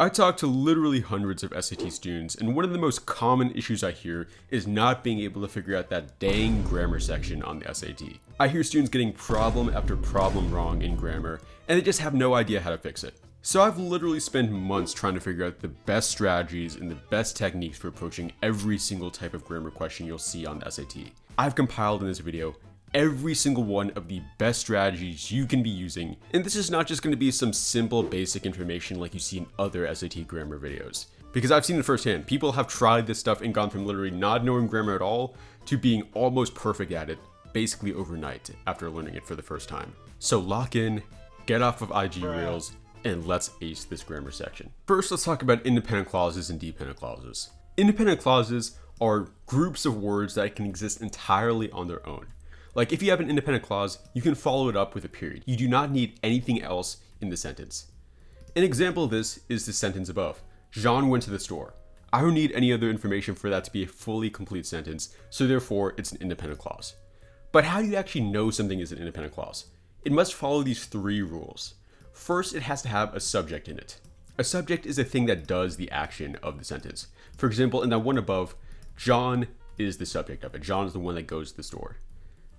I talk to literally hundreds of SAT students, and one of the most common issues I hear is not being able to figure out that dang grammar section on the SAT. I hear students getting problem after problem wrong in grammar, and they just have no idea how to fix it. So I've literally spent months trying to figure out the best strategies and the best techniques for approaching every single type of grammar question you'll see on the SAT. I've compiled in this video every single one of the best strategies you can be using, and this is not just going to be some simple basic information like you see in other SAT grammar videos. Because I've seen it firsthand, people have tried this stuff and gone from literally not knowing grammar at all to being almost perfect at it, basically overnight after learning it for the first time. So lock in, get off of IG Reels, and let's ace this grammar section. First, let's talk about independent clauses and dependent clauses. Independent clauses are groups of words that can exist entirely on their own. Like if you have an independent clause, you can follow it up with a period. You do not need anything else in the sentence. An example of this is the sentence above. Jean went to the store. I don't need any other information for that to be a fully complete sentence, so therefore it's an independent clause. But how do you actually know something is an independent clause? It must follow these three rules. First, it has to have a subject in it. A subject is a thing that does the action of the sentence. For example, in that one above, John is the subject of it. John is the one that goes to the store.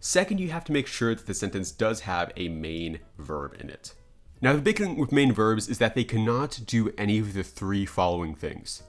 Second, you have to make sure that the sentence does have a main verb in it. Now, the big thing with main verbs is that they cannot do any of the three following things.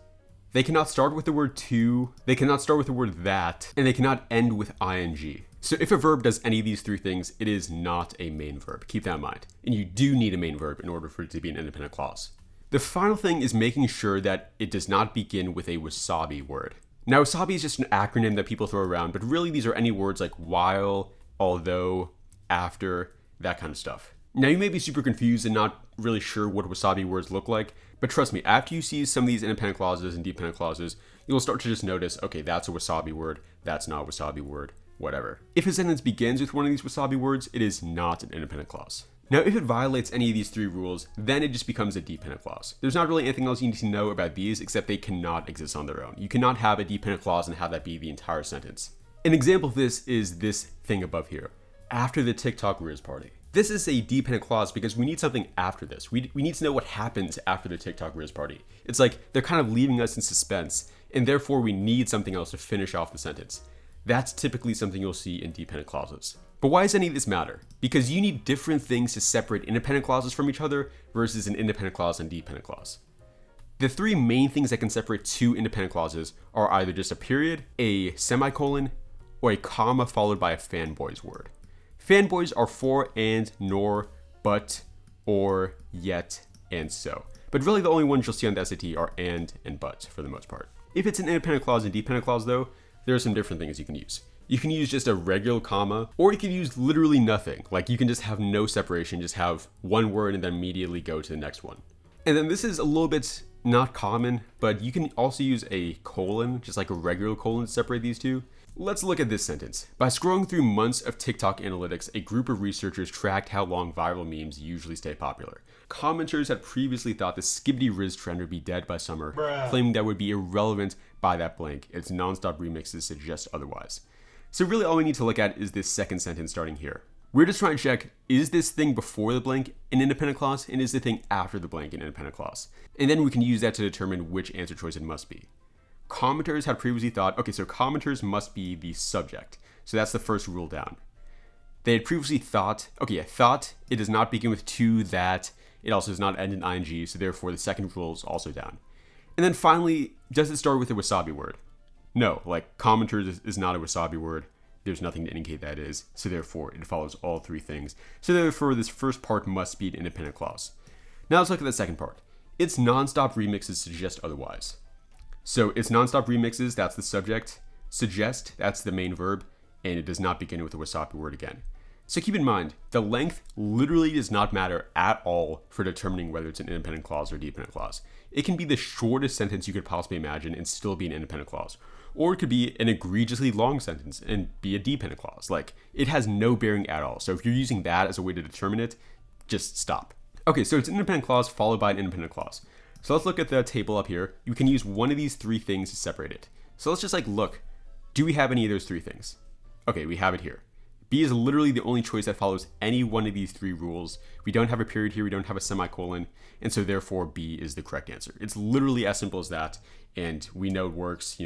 They cannot start with the word to, they cannot start with the word that, and they cannot end with ing. So if a verb does any of these three things, it is not a main verb. Keep that in mind. And you do need a main verb in order for it to be an independent clause. The final thing is making sure that it does not begin with a wasabi word. Now, wasabi is just an acronym that people throw around, but really these are any words like while, although, after, that kind of stuff. Now, you may be super confused and not really sure what wasabi words look like, but trust me, after you see some of these independent clauses and dependent clauses, you'll start to just notice, okay, that's a wasabi word, that's not a wasabi word, whatever. If a sentence begins with one of these wasabi words, it is not an independent clause. Now, if it violates any of these three rules, then it just becomes a dependent clause. There's not really anything else you need to know about these except they cannot exist on their own. You cannot have a dependent clause and have that be the entire sentence. An example of this is this thing above here. After the TikTok Riz party. This is a dependent clause because we need something after this. We need to know what happens after the TikTok Riz party. It's like they're kind of leaving us in suspense, and therefore we need something else to finish off the sentence. That's typically something you'll see in dependent clauses. But why does any of this matter? Because you need different things to separate independent clauses from each other versus an independent clause and dependent clause. The three main things that can separate two independent clauses are either just a period, a semicolon, or a comma followed by a fanboys word. Fanboys are for, and, nor, but, or, yet, and so. But really the only ones you'll see on the SAT are and but for the most part. If it's an independent clause and dependent clause though, there are some different things you can use. You can use just a regular comma, or you can use literally nothing. Like you can just have no separation, just have one word and then immediately go to the next one. And then this is a little bit not common, but you can also use a colon, just like a regular colon to separate these two. Let's look at this sentence. By scrolling through months of TikTok analytics, a group of researchers tracked how long viral memes usually stay popular. Commenters had previously thought the Skibbity Riz trend would be dead by summer, claiming that would be irrelevant by that blank. Its non-stop remixes suggest otherwise. So really all we need to look at is this second sentence starting here. We're just trying to check, is this thing before the blank an independent clause, and is the thing after the blank an independent clause? And then we can use that to determine which answer choice it must be. Commenters had previously thought, okay, so commenters must be the subject. So that's the first rule down. They had previously thought, thought, it does not begin with to, that, it also does not end in ing, so therefore the second rule is also down. And then finally, does it start with a wasabi word? No, like commenters is not a wasabi word. There's nothing to indicate that is, so therefore it follows all three things. So therefore this first part must be an independent clause. Now let's look at the second part. Its non-stop remixes suggest otherwise. So its non-stop remixes, that's the subject. Suggest, that's the main verb, and it does not begin with a wasabi word again. So keep in mind, the length literally does not matter at all for determining whether it's an independent clause or dependent clause. It can be the shortest sentence you could possibly imagine and still be an independent clause. Or it could be an egregiously long sentence and be a dependent clause. Like, it has no bearing at all. So if you're using that as a way to determine it, just stop. Okay, so it's an independent clause followed by an independent clause. So let's look at the table up here. You can use one of these three things to separate it. So let's just look, do we have any of those three things? Okay, we have it here. B is literally the only choice that follows any one of these three rules. We don't have a period here, we don't have a semicolon, and so therefore B is the correct answer. It's literally as simple as that, and we know it works,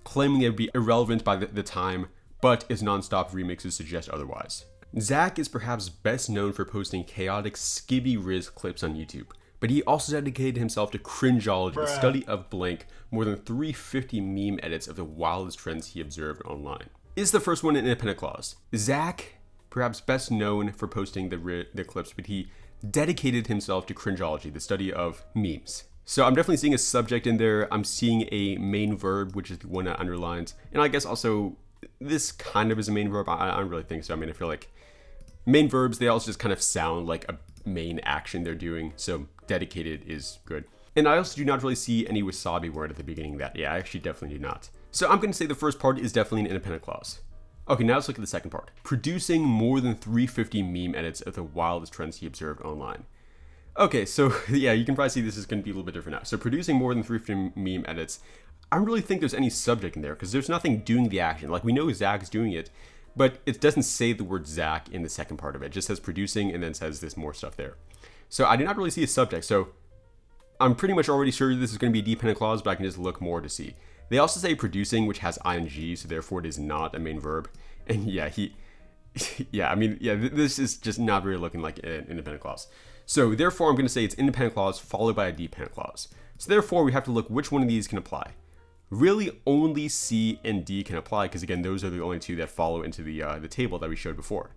claiming it would be irrelevant by the time, but its non-stop remixes suggest otherwise. Zach is perhaps best known for posting chaotic skibby riz clips on YouTube, but he also dedicated himself to cringeology, the study of blank, more than 350 meme edits of the wildest trends he observed online. Is the first one an independent clause? Zach, perhaps best known for posting the clips, but he dedicated himself to cringeology, the study of memes. So I'm definitely seeing a subject in there. I'm seeing a main verb, which is the one that underlines. And I guess also this kind of is a main verb. I don't really think so. I mean, I feel like main verbs, they also just kind of sound like a main action they're doing. So dedicated is good. And I also do not really see any wasabi word at the beginning of that. Yeah, I actually definitely do not. So I'm going to say the first part is definitely an independent clause. Okay, now let's look at the second part. Producing more than 350 meme edits of the wildest trends he observed online. Okay, so yeah, you can probably see this is going to be a little bit different now. So producing more than 350 meme edits, I don't really think there's any subject in there because there's nothing doing the action. Like we know Zach's doing it, but it doesn't say the word Zach in the second part of it. It just says producing and then says this more stuff there. So I do not really see a subject. So I'm pretty much already sure this is going to be a dependent clause, but I can just look more to see. They also say producing, which has ing, so therefore it is not a main verb. And yeah, this is just not really looking like an independent clause. So therefore I'm going to say it's independent clause followed by a dependent clause. So therefore we have to look which one of these can apply. Really only C and D can apply because again, those are the only two that follow into the table that we showed before.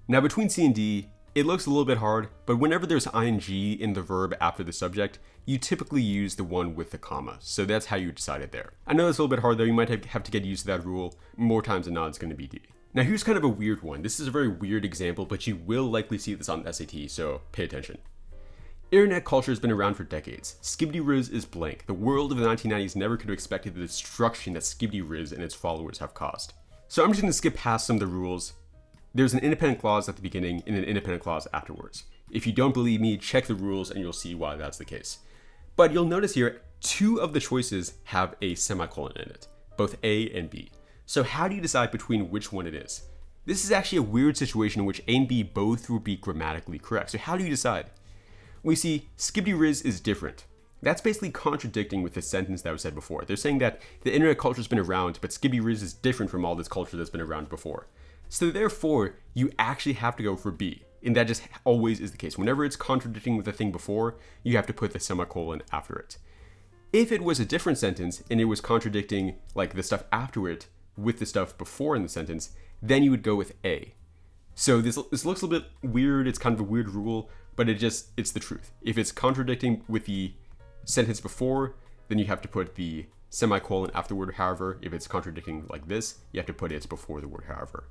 Now between C and D, it looks a little bit hard, but whenever there's ing in the verb after the subject, you typically use the one with the comma. So that's how you decide it there. I know it's a little bit hard though. You might have to get used to that rule. More times than not, it's going to be D. Now here's kind of a weird one. This is a very weird example, but you will likely see this on the SAT, so pay attention. Internet culture has been around for decades. Skibidi Riz is blank. The world of the 1990s never could have expected the destruction that Skibidi Riz and its followers have caused. So I'm just going to skip past some of the rules. There's an independent clause at the beginning and an independent clause afterwards. If you don't believe me, check the rules and you'll see why that's the case. But you'll notice here, two of the choices have a semicolon in it, both A and B. So how do you decide between which one it is? This is actually a weird situation in which A and B both would be grammatically correct. So how do you decide? We see Skibidi Riz is different. That's basically contradicting with the sentence that was said before. They're saying that the internet culture has been around, but Skibidi Riz is different from all this culture that's been around before. So therefore, you actually have to go for B. And that just always is the case. Whenever it's contradicting with the thing before, you have to put the semicolon after it. If it was a different sentence and it was contradicting like the stuff after it with the stuff before in the sentence, then you would go with A. So this looks a little bit weird. It's kind of a weird rule, but it's the truth. If it's contradicting with the sentence before, then you have to put the semicolon afterward. However, if it's contradicting like this, you have to put it before the word however.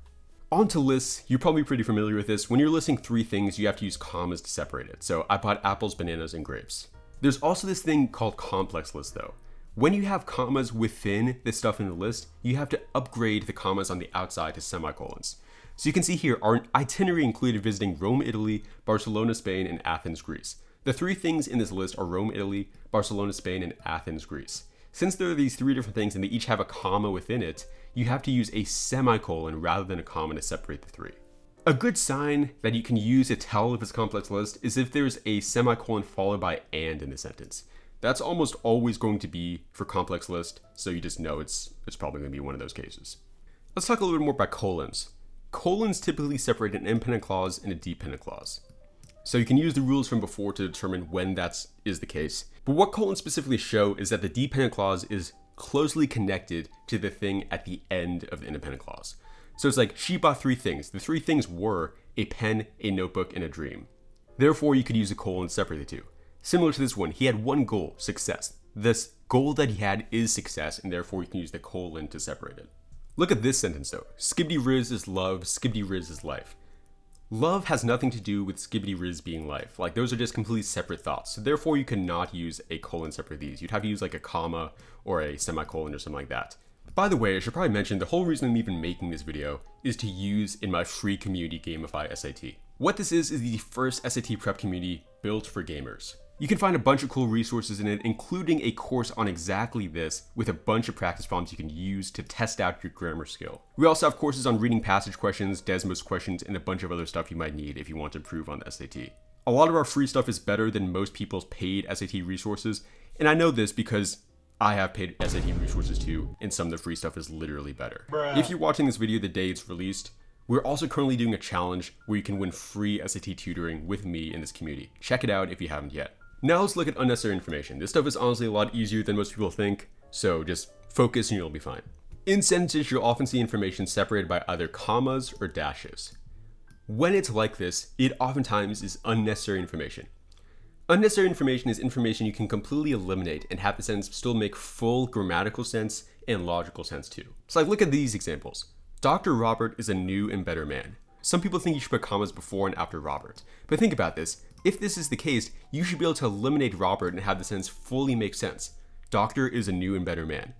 On to lists, you're probably pretty familiar with this. When you're listing three things, you have to use commas to separate it. So I bought apples, bananas, and grapes. There's also this thing called complex list though. When you have commas within the stuff in the list, you have to upgrade the commas on the outside to semicolons. So you can see here, our itinerary included visiting Rome, Italy, Barcelona, Spain, and Athens, Greece. The three things in this list are Rome, Italy, Barcelona, Spain, and Athens, Greece. Since there are these three different things and they each have a comma within it, you have to use a semicolon rather than a comma to separate the three. A good sign that you can use to tell if it's a complex list is if there's a semicolon followed by and in the sentence. That's almost always going to be for complex list, so you just know it's probably going to be one of those cases. Let's talk a little bit more about colons. Colons typically separate an independent clause and a dependent clause. So you can use the rules from before to determine when that is the case. But what colons specifically show is that the dependent clause is closely connected to the thing at the end of the independent clause. So it's like, she bought three things. The three things were a pen, a notebook, and a dream. Therefore, you could use a colon to separate the two. Similar to this one, he had one goal, success. This goal that he had is success, and therefore you can use the colon to separate it. Look at this sentence though. Skibidi Riz is love, Skibidi Riz is life. Love has nothing to do with Skibidi Riz being life. Like those are just completely separate thoughts. So therefore you cannot use a colon to separate these. You'd have to use like a comma or a semicolon or something like that. By the way, I should probably mention the whole reason I'm even making this video is to use in my free community Gamify SAT. What this is the first SAT prep community built for gamers. You can find a bunch of cool resources in it, including a course on exactly this with a bunch of practice problems you can use to test out your grammar skill. We also have courses on reading passage questions, Desmos questions, and a bunch of other stuff you might need if you want to improve on the SAT. A lot of our free stuff is better than most people's paid SAT resources, and I know this because I have paid SAT resources too, and some of the free stuff is literally better. If you're watching this video the day it's released, we're also currently doing a challenge where you can win free SAT tutoring with me in this community. Check it out if you haven't yet. Now let's look at unnecessary information. This stuff is honestly a lot easier than most people think, so just focus and you'll be fine. In sentences, you'll often see information separated by either commas or dashes. When it's like this, it oftentimes is unnecessary information. Unnecessary information is information you can completely eliminate and have the sentence still make full grammatical sense and logical sense too. So like, look at these examples. Dr. Robert is a new and better man. Some people think you should put commas before and after Robert. But think about this. If this is the case, you should be able to eliminate Robert and have the sentence fully make sense. Doctor is a new and better man.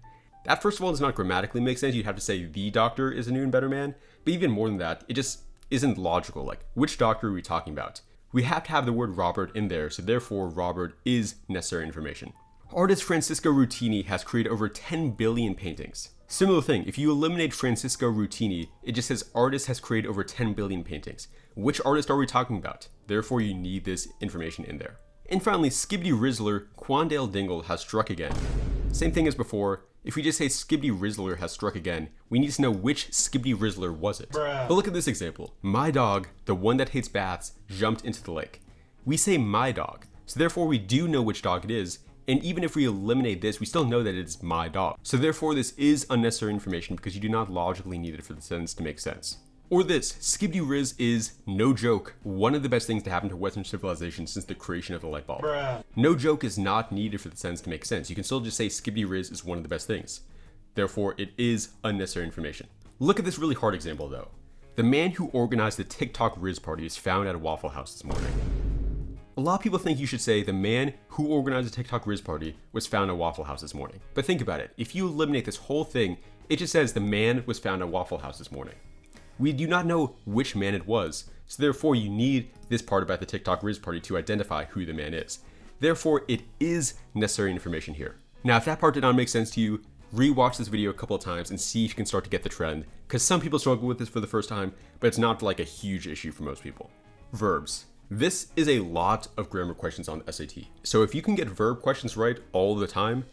That first of all does not grammatically make sense. You'd have to say the doctor is a new and better man. But even more than that, it just isn't logical. Like, which doctor are we talking about? We have to have the word Robert in there, so therefore Robert is necessary information. Artist Francisco Rutini has created over 10 billion paintings. Similar thing, if you eliminate Francisco Rutini, it just says artist has created over 10 billion paintings. Which artist are we talking about? Therefore you need this information in there. And finally, Skibbity Rizzler, Quandale Dingle has struck again. Same thing as before. If we just say Skibbity Rizzler has struck again, we need to know which Skibbity Rizzler was it. But look at this example. My dog, the one that hates baths, jumped into the lake. We say my dog, so therefore we do know which dog it is, and even if we eliminate this, we still know that it's my dog. So therefore this is unnecessary information because you do not logically need it for the sentence to make sense. Or this, Skibbity Riz is, no joke, one of the best things to happen to Western civilization since the creation of the light bulb. No joke is not needed for the sentence to make sense. You can still just say Skibbity Riz is one of the best things. Therefore, it is unnecessary information. Look at this really hard example though. The man who organized the TikTok Riz party is found at a Waffle House this morning. A lot of people think you should say the man who organized the TikTok Riz party was found at Waffle House this morning. But think about it. If you eliminate this whole thing, it just says the man was found at Waffle House this morning. We do not know which man it was, so therefore you need this part about the TikTok Riz party to identify who the man is. Therefore, it is necessary information here. Now, if that part did not make sense to you, rewatch this video a couple of times and see if you can start to get the trend, because some people struggle with this for the first time, but it's not like a huge issue for most people. Verbs. This is a lot of grammar questions on the SAT. So if you can get verb questions right all the time,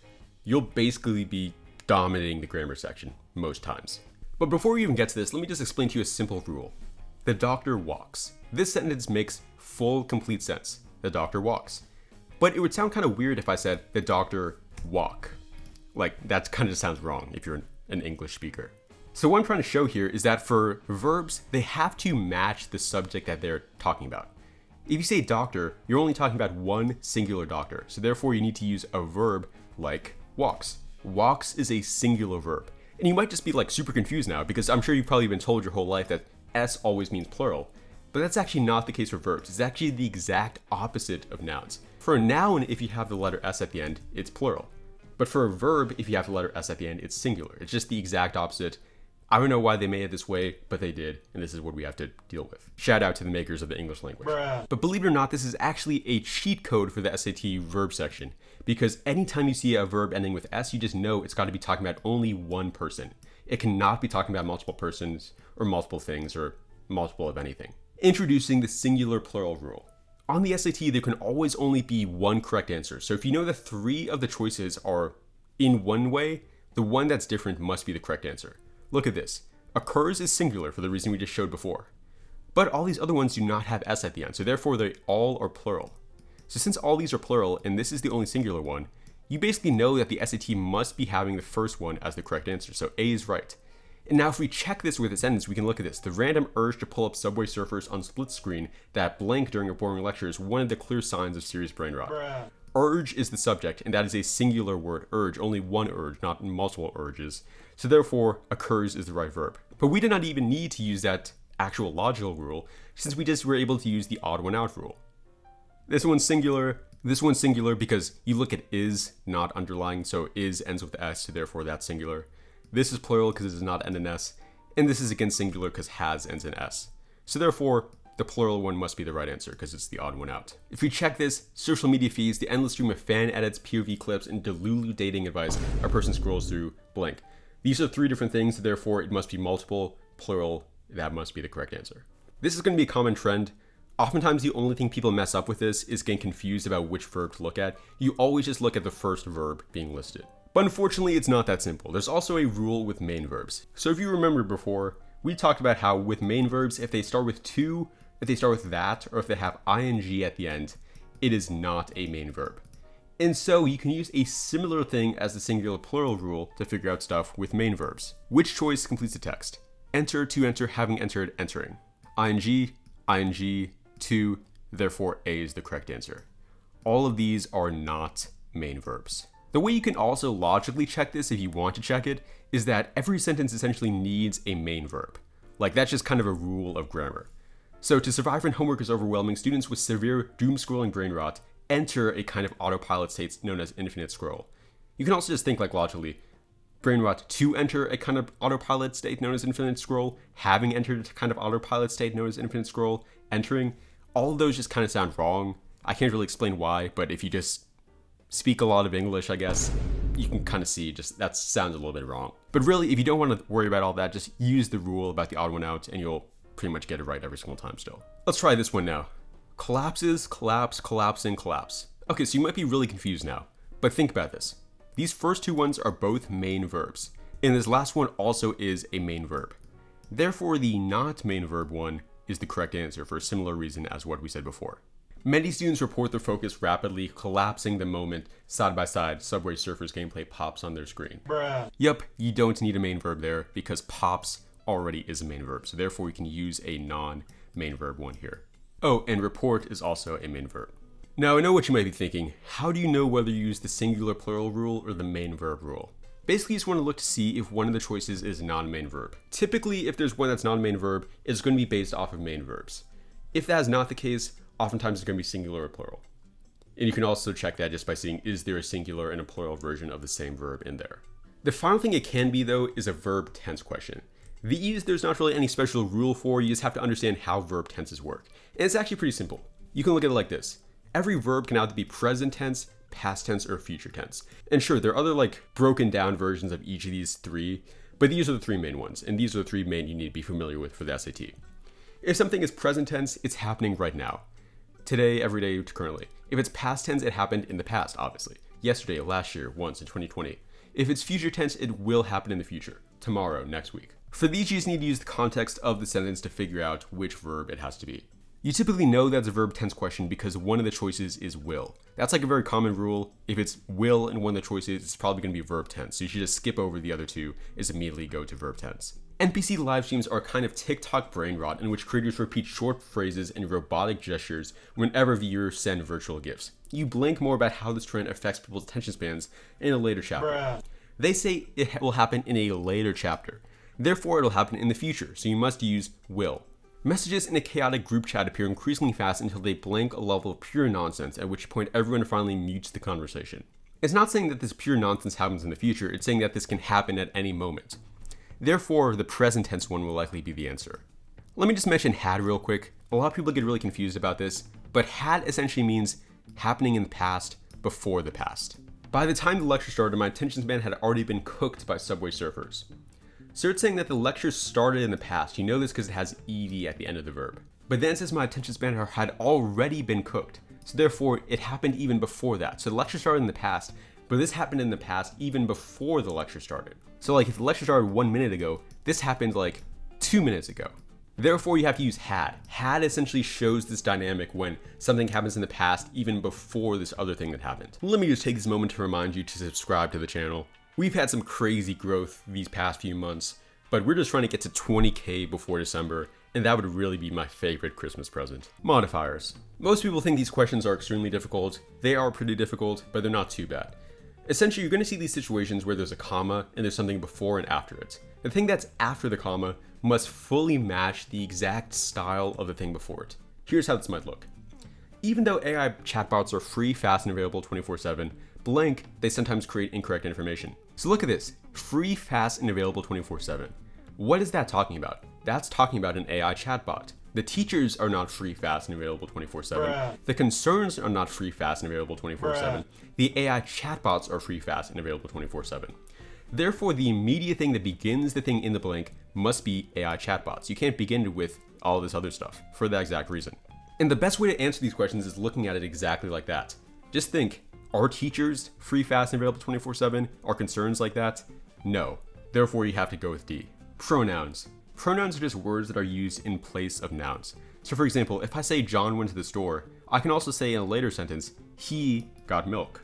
you'll basically be dominating the grammar section most times. But before we even get to this, let me just explain to you a simple rule. The doctor walks. This sentence makes full, complete sense. The doctor walks. But it would sound kind of weird if I said the doctor walk. Like, that kind of sounds wrong if you're an English speaker. So what I'm trying to show here is that for verbs, they have to match the subject that they're talking about. If you say doctor, you're only talking about one singular doctor. So therefore you need to use a verb like walks. Walks is a singular verb. And you might just be like super confused now because I'm sure you've probably been told your whole life that S always means plural. But that's actually not the case for verbs. It's actually the exact opposite of nouns. For a noun, if you have the letter S at the end, it's plural. But for a verb, if you have the letter S at the end, it's singular. It's just the exact opposite. I don't know why they made it this way, but they did, and this is what we have to deal with. Shout out to the makers of the English language. But believe it or not, this is actually a cheat code for the SAT verb section, because anytime you see a verb ending with S, you just know it's got to be talking about only one person. It cannot be talking about multiple persons, or multiple things, or multiple of anything. Introducing the singular plural rule. On the SAT, there can always only be one correct answer, so if you know that 3 of the choices are in one way, the one that's different must be the correct answer. Look at this. Occurs is singular for the reason we just showed before. But all these other ones do not have S at the end, so therefore they all are plural. So since all these are plural, and this is the only singular one, you basically know that the SAT must be having the first one as the correct answer, so A is right. And now if we check this with a sentence, we can look at this. The random urge to pull up Subway Surfers on split screen that blank during a boring lecture is one of the clear signs of serious brain rot. Urge is the subject, and that is a singular word, urge, only one urge, not multiple urges. So therefore, occurs is the right verb. But we did not even need to use that actual logical rule, since we just were able to use the odd one out rule. This one's singular because you look at is, not underlying, so is ends with S, so therefore that's singular. This is plural because it does not end in S, and this is again singular because has ends in S. So therefore, the plural one must be the right answer because it's the odd one out. If we check this, social media feeds, the endless stream of fan edits, POV clips, and delulu dating advice a person scrolls through blank. These are 3 different things, therefore it must be multiple, plural, that must be the correct answer. This is going to be a common trend. Oftentimes the only thing people mess up with this is getting confused about which verb to look at. You always just look at the first verb being listed. But unfortunately, it's not that simple. There's also a rule with main verbs. So if you remember before, we talked about how with main verbs, if they start with to, if they start with that, or if they have ing at the end, it is not a main verb. And so you can use a similar thing as the singular plural rule to figure out stuff with main verbs. Which choice completes the text? Enter, to enter, having entered, entering. Ing, to, therefore A is the correct answer. All of these are not main verbs. The way you can also logically check this if you want to check it is that every sentence essentially needs a main verb. Like that's just kind of a rule of grammar. So to survive when homework is overwhelming, students with severe doom scrolling brain rot enter a kind of autopilot state known as infinite scroll. You can also just think like logically, brain rot to enter a kind of autopilot state known as infinite scroll, having entered a kind of autopilot state known as infinite scroll, entering, all of those just kind of sound wrong. I can't really explain why, but if you just speak a lot of English, I guess, you can kind of see just that sounds a little bit wrong. But really, if you don't want to worry about all that, just use the rule about the odd one out and you'll pretty much get it right every single time still. Let's try this one now. Collapses, collapse, collapsing, collapse. Okay, so you might be really confused now, but think about this. These first 2 ones are both main verbs, and this last one also is a main verb. Therefore, the not main verb one is the correct answer for a similar reason as what we said before. Many students report their focus rapidly collapsing the moment side by side Subway Surfers gameplay pops on their screen. Bruh. Yep, you don't need a main verb there because pops already is a main verb, so therefore we can use a non-main verb one here. Oh, and report is also a main verb. Now I know what you might be thinking, how do you know whether you use the singular plural rule or the main verb rule? Basically, you just want to look to see if one of the choices is a non-main verb. Typically, if there's one that's non-main verb, it's going to be based off of main verbs. If that is not the case, oftentimes it's going to be singular or plural. And you can also check that just by seeing, is there a singular and a plural version of the same verb in there? The final thing it can be, though, is a verb tense question. These, there's not really any special rule for, you just have to understand how verb tenses work. And it's actually pretty simple. You can look at it like this. Every verb can either be present tense, past tense, or future tense. And sure, there are other like broken down versions of each of these 3, but these are the 3 main ones, and these are the 3 main you need to be familiar with for the SAT. If something is present tense, it's happening right now. Today, every day, currently. If it's past tense, it happened in the past, obviously. Yesterday, last year, once in 2020. If it's future tense, it will happen in the future. Tomorrow, next week. For these, you just need to use the context of the sentence to figure out which verb it has to be. You typically know that's a verb tense question because one of the choices is will. That's like a very common rule. If it's will in one of the choices, it's probably going to be verb tense. So you should just skip over the other 2 and immediately go to verb tense. NPC live streams are a kind of TikTok brain rot in which creators repeat short phrases and robotic gestures whenever viewers send virtual gifs. You blink more about how this trend affects people's attention spans in a later chapter. Bruh. They say it will happen in a later chapter. Therefore, it'll happen in the future, so you must use will. Messages in a chaotic group chat appear increasingly fast until they blank a level of pure nonsense, at which point everyone finally mutes the conversation. It's not saying that this pure nonsense happens in the future, it's saying that this can happen at any moment. Therefore, the present tense one will likely be the answer. Let me just mention had real quick. A lot of people get really confused about this, but had essentially means happening in the past before the past. By the time the lecture started, my attention span had already been cooked by Subway Surfers. So it's saying that the lecture started in the past. You know this because it has ed at the end of the verb. But then it says my attention span had already been cooked. So therefore, it happened even before that. So the lecture started in the past, but this happened in the past even before the lecture started. So like if the lecture started 1 minute ago, this happened like 2 minutes ago. Therefore, you have to use had. Had essentially shows this dynamic when something happens in the past even before this other thing that happened. Let me just take this moment to remind you to subscribe to the channel. We've had some crazy growth these past few months, but we're just trying to get to 20K before December, and that would really be my favorite Christmas present. Modifiers. Most people think these questions are extremely difficult. They are pretty difficult, but they're not too bad. Essentially, you're going to see these situations where there's a comma and there's something before and after it. The thing that's after the comma must fully match the exact style of the thing before it. Here's how this might look. Even though AI chatbots are free, fast, and available 24/7, blank, they sometimes create incorrect information. So look at this, free, fast, and available 24/7. What is that talking about? That's talking about an AI chatbot. The teachers are not free, fast, and available 24/7. The concerns are not free, fast, and available 24/7. The AI chatbots are free, fast, and available 24/7. Therefore, the immediate thing that begins the thing in the blank must be AI chatbots. You can't begin with all this other stuff for that exact reason. And the best way to answer these questions is looking at it exactly like that. Just think, are teachers free, fast, and available 24/7? Are concerns like that? No. Therefore, you have to go with D. Pronouns. Pronouns are just words that are used in place of nouns. So for example, if I say John went to the store, I can also say in a later sentence, he got milk.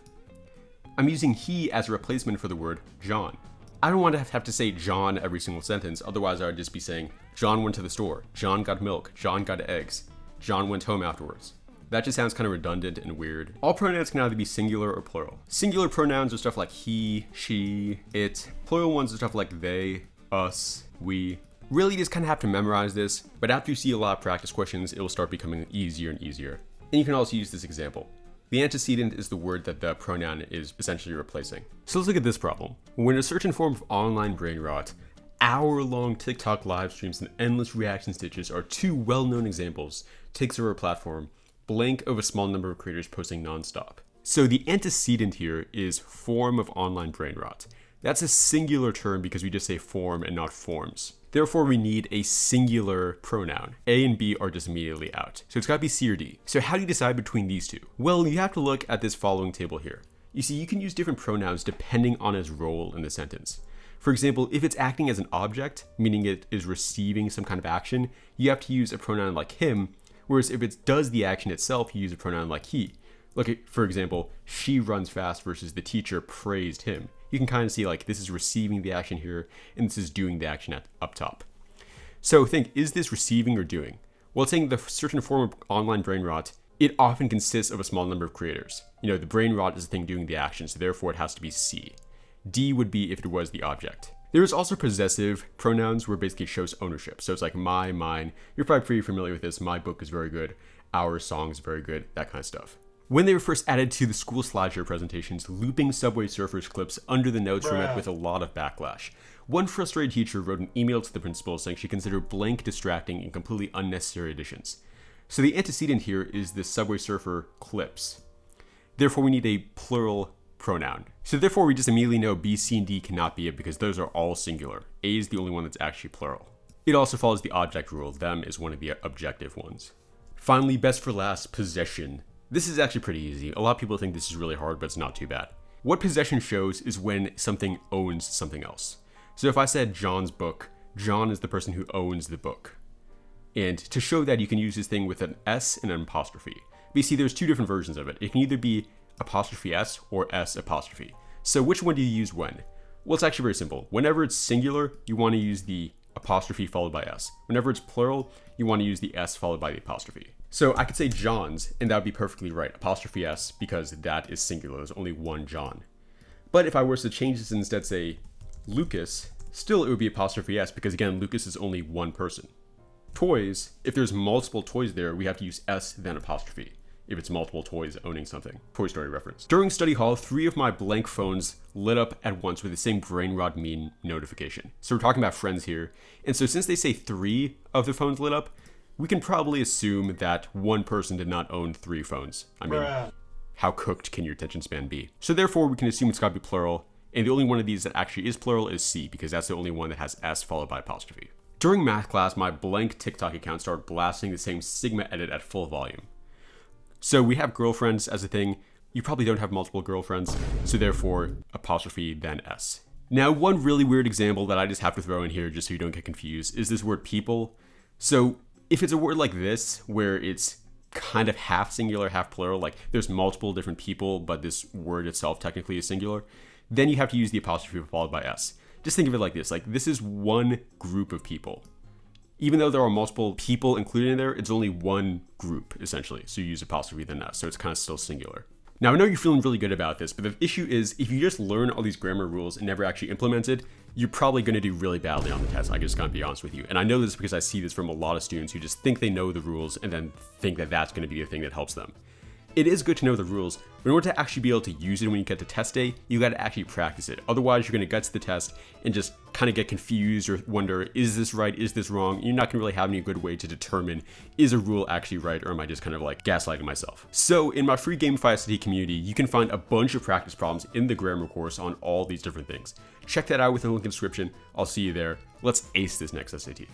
I'm using he as a replacement for the word John. I don't want to have to say John every single sentence, otherwise I would just be saying John went to the store, John got milk, John got eggs, John went home afterwards. That just sounds kind of redundant and weird. All pronouns can either be singular or plural. Singular pronouns are stuff like he, she, it. Plural ones are stuff like they, us, we. Really, you just kind of have to memorize this, but after you see a lot of practice questions, it will start becoming easier and easier. And you can also use this example. The antecedent is the word that the pronoun is essentially replacing. So let's look at this problem. When a certain form of online brain rot, hour-long TikTok live streams and endless reaction stitches are two well-known examples, takes over a platform, blank of a small number of creators posting non-stop. So the antecedent here is form of online brain rot. That's a singular term because we just say form and not forms. Therefore, we need a singular pronoun. A and B are just immediately out. So it's gotta be C or D. So how do you decide between these two? Well, you have to look at this following table here. You see, you can use different pronouns depending on its role in the sentence. For example, if it's acting as an object, meaning it is receiving some kind of action, you have to use a pronoun like him, whereas if it does the action itself, you use a pronoun like he. Look at, for example, she runs fast versus the teacher praised him. You can kind of see like this is receiving the action here, and this is doing the action up top. So think, is this receiving or doing? Well, it's saying the certain form of online brain rot, it often consists of a small number of creators. You know, the brain rot is the thing doing the action, so therefore it has to be C. D would be if it was the object. There is also possessive pronouns where basically it shows ownership. So it's like my, mine. You're probably pretty familiar with this. My book is very good. Our song is very good. That kind of stuff. When they were first added to the school slideshow presentations, looping Subway Surfers clips under the notes were met with a lot of backlash. One frustrated teacher wrote an email to the principal saying she considered blank distracting and completely unnecessary additions. So the antecedent here is the Subway Surfer clips. Therefore, we need a plural pronoun. So therefore, we just immediately know B, C, and D cannot be it because those are all singular. A is the only one that's actually plural. It also follows the object rule. Them is one of the objective ones. Finally, best for last, possession. This is actually pretty easy. A lot of people think this is really hard, but it's not too bad. What possession shows is when something owns something else. So if I said John's book, John is the person who owns the book. And to show that, you can use this thing with an S and an apostrophe. But you see, there's two different versions of it. It can either be apostrophe S or S apostrophe. So which one do you use when? Well, it's actually very simple. Whenever it's singular, you want to use the apostrophe followed by S. Whenever it's plural, you want to use the S followed by the apostrophe. So I could say John's, and that would be perfectly right, apostrophe S, because that is singular, there's only one John. But if I were to change this and instead say Lucas, still it would be apostrophe S, because again, Lucas is only one person. Toys, if there's multiple toys there, we have to use S then apostrophe, if it's multiple toys owning something. Toy Story reference. During study hall, 3 of my blank phones lit up at once with the same brain rot meme notification. So we're talking about friends here. And so since they say 3 of the phones lit up, we can probably assume that one person did not own 3 phones. I mean, how cooked can your attention span be? So therefore, we can assume it's got to be plural. And the only one of these that actually is plural is C, because that's the only one that has S followed by apostrophe. During math class, my blank TikTok account started blasting the same Sigma edit at full volume. So we have girlfriends as a thing. You probably don't have multiple girlfriends, so therefore apostrophe then S. Now, one really weird example that I just have to throw in here just so you don't get confused is this word people. So if it's a word like this, where it's kind of half singular, half plural, like there's multiple different people, but this word itself technically is singular, then you have to use the apostrophe followed by S. Just think of it like this is one group of people. Even though there are multiple people included in there, it's only one group, essentially. So you use apostrophe then S, so it's kind of still singular. Now, I know you're feeling really good about this, but the issue is if you just learn all these grammar rules and never actually implement it, you're probably going to do really badly on the test. I just gotta be honest with you. And I know this because I see this from a lot of students who just think they know the rules and then think that that's going to be the thing that helps them. It is good to know the rules, but in order to actually be able to use it when you get to test day, you got to actually practice it. Otherwise, you're going to get to the test and just kind of get confused or wonder, is this right? Is this wrong? You're not going to really have any good way to determine, is a rule actually right, or am I just kind of like gaslighting myself? So in my free Gamify SAT community, you can find a bunch of practice problems in the grammar course on all these different things. Check that out within the link in the description. I'll see you there. Let's ace this next SAT.